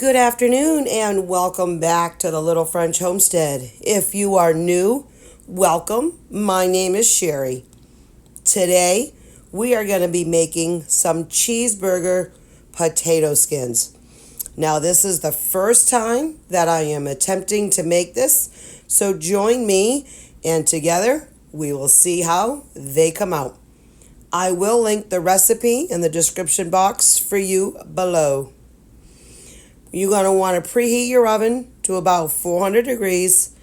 Good afternoon and welcome back to the Little French Homestead. If you are new, welcome. My name is Sherry. Today, we are going to be making some cheeseburger potato skins. Now, this is the first time that I am attempting to make this, so join me and together we will see how they come out. I will link the recipe in the description box for you below. You're going to want to preheat your oven to about 400 degrees.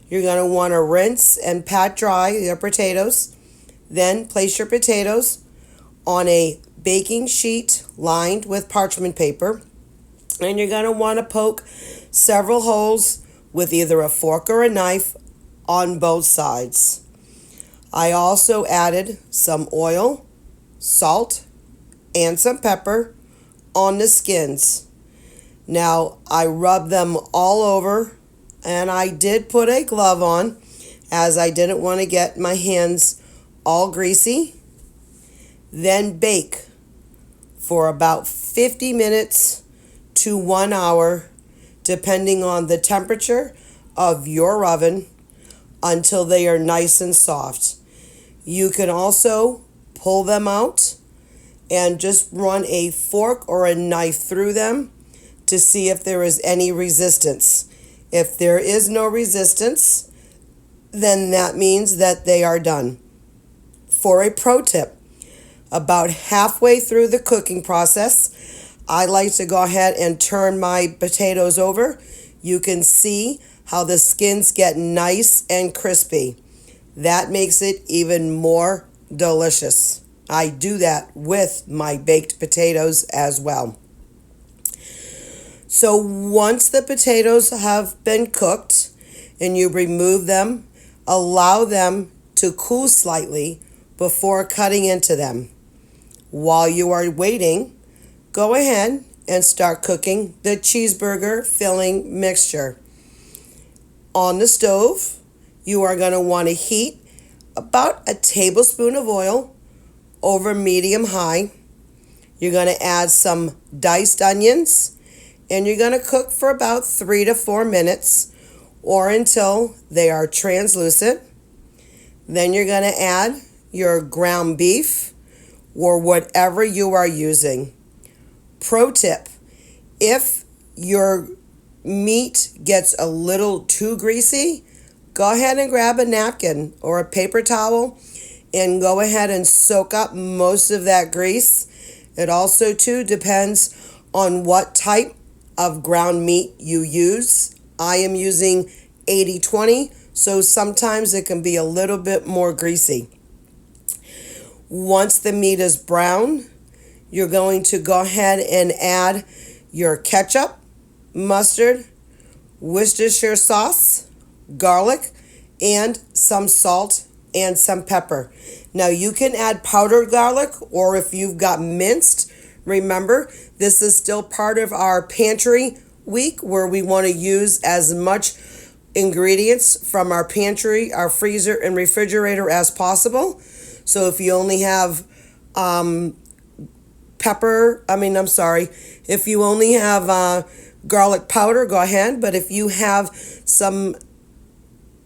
You're going to want to rinse and pat dry your potatoes. Then place your potatoes on a baking sheet lined with parchment paper. And you're going to want to poke several holes with either a fork or a knife on both sides. I also added some oil, salt, and some pepper on the skins. Now, I rubbed them all over, and I did put a glove on as I didn't want to get my hands all greasy. Then bake for about 50 minutes to 1 hour, depending on the temperature of your oven, until they are nice and soft. You can also pull them out and just run a fork or a knife through them to see if there is any resistance. If there is no resistance, then that means that they are done. For a pro tip, about halfway through the cooking process, I like to go ahead and turn my potatoes over. You can see how the skins get nice and crispy. That makes it even more delicious. I do that with my baked potatoes as well. So once the potatoes have been cooked and you remove them, allow them to cool slightly before cutting into them. While you are waiting, go ahead and start cooking the cheeseburger filling mixture. On the stove, you are going to want to heat about a tablespoon of oil over medium-high. You're going to add some diced onions, and you're going to cook for about 3 to 4 minutes or until they are translucent. Then you're going to add your ground beef or whatever you are using. Pro tip, if your meat gets a little too greasy, go ahead and grab a napkin or a paper towel and go ahead and soak up most of that grease. It also too depends on what type of ground meat you use. I am using 80-20, so sometimes it can be a little bit more greasy. Once the meat is brown, you're going to go ahead and add your ketchup, mustard, Worcestershire sauce, garlic, and some salt and some pepper. Now you can add powdered garlic, or if you've got minced, remember, this is still part of our pantry week where we want to use as much ingredients from our pantry, our freezer, and refrigerator as possible. So if you only have if you only have garlic powder, go ahead. But if you have some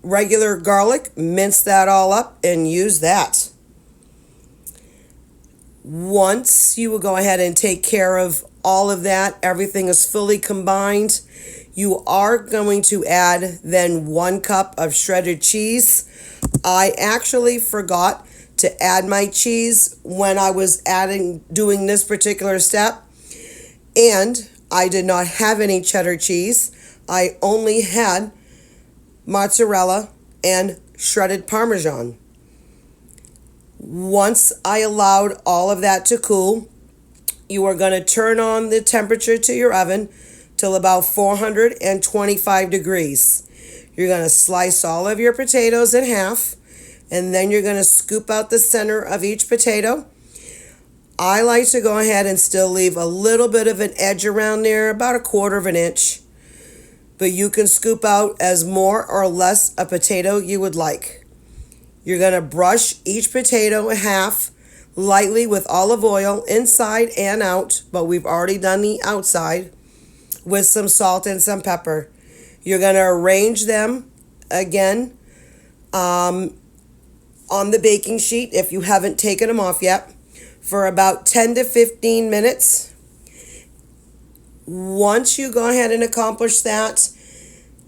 regular garlic, mince that all up and use that. Once you will go ahead and take care of all of that, everything is fully combined, you are going to add then 1 cup of shredded cheese. I actually forgot to add my cheese when I was doing this particular step, and I did not have any cheddar cheese. I only had mozzarella and shredded Parmesan. Once I allowed all of that to cool, you are going to turn on the temperature to your oven till about 425 degrees. You're going to slice all of your potatoes in half, and then you're going to scoop out the center of each potato. I like to go ahead and still leave a little bit of an edge around there, about 1/4 inch. But you can scoop out as more or less a potato you would like. You're going to brush each potato in half lightly with olive oil inside and out, but we've already done the outside. with some salt and some pepper. You're going to arrange them again on the baking sheet if you haven't taken them off yet for about 10 to 15 minutes. Once you go ahead and accomplish that,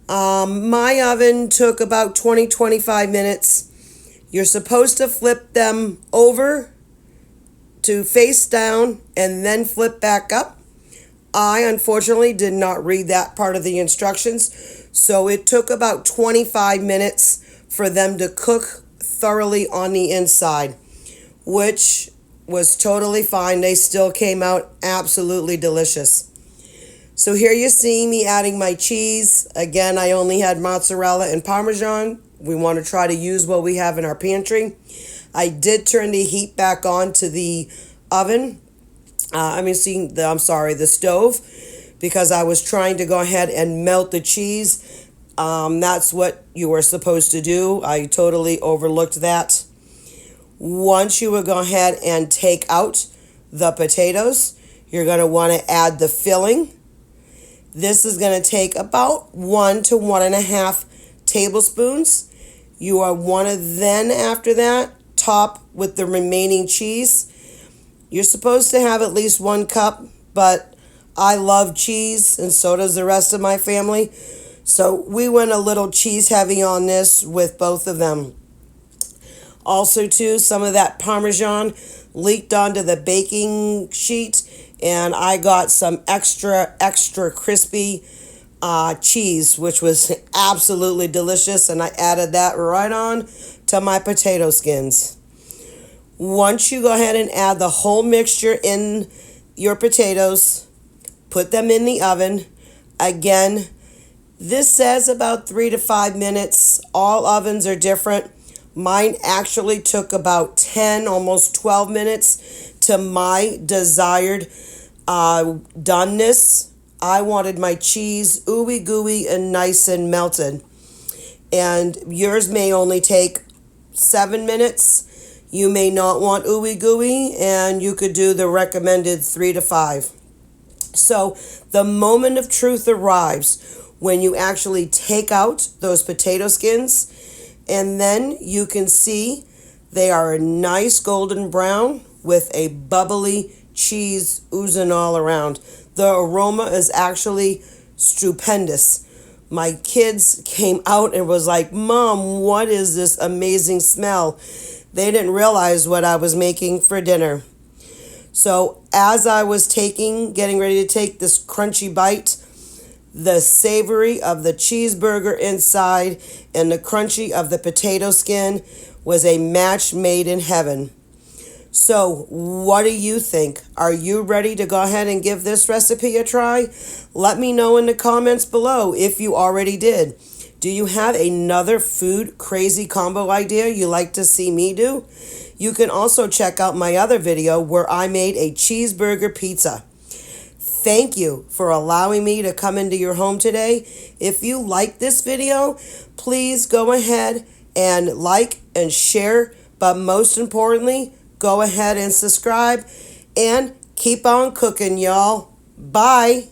my oven took about 20-25 minutes. You're supposed to flip them over to face down and then flip back up. I unfortunately did not read that part of the instructions, so it took about 25 minutes for them to cook thoroughly on the inside, which was totally fine. They still came out absolutely delicious. So here you see me adding my cheese. Again, I only had mozzarella and Parmesan. We want to try to use what we have in our pantry. I did turn the heat back on to the oven. The stove, because I was trying to go ahead and melt the cheese. That's what you were supposed to do. I totally overlooked that. Once you will go ahead and take out the potatoes, you're going to want to add the filling. This is going to take about 1 to 1.5 tablespoons. You want to then, after that, top with the remaining cheese. You're supposed to have at least 1 cup, but I love cheese, and so does the rest of my family. So we went a little cheese heavy on this with both of them. Also, too, some of that Parmesan leaked onto the baking sheet, and I got some extra crispy cheese, which was absolutely delicious, and I added that right on to my potato skins. Once you go ahead and add the whole mixture in your potatoes, put them in the oven. Again, this says about 3 to 5 minutes. All ovens are different. Mine actually took about 10, almost 12 minutes to my desired doneness. I wanted my cheese ooey gooey and nice and melted. And yours may only take 7 minutes. You may not want ooey gooey, and you could do the recommended 3 to 5. So the moment of truth arrives when you actually take out those potato skins, and then you can see they are a nice golden brown with a bubbly cheese oozing all around. The aroma is actually stupendous. My kids came out and was like, "Mom, what is this amazing smell?" They didn't realize what I was making for dinner. So as I was getting ready to take this crunchy bite, the savory of the cheeseburger inside and the crunchy of the potato skin was a match made in heaven. So what do you think? Are you ready to go ahead and give this recipe a try? Let me know in the comments below if you already did. Do you have another food crazy combo idea you'd like to see me do? You can also check out my other video where I made a cheeseburger pizza. Thank you for allowing me to come into your home today. If you like this video, please go ahead and like and share, but most importantly, go ahead and subscribe and keep on cooking, y'all. Bye.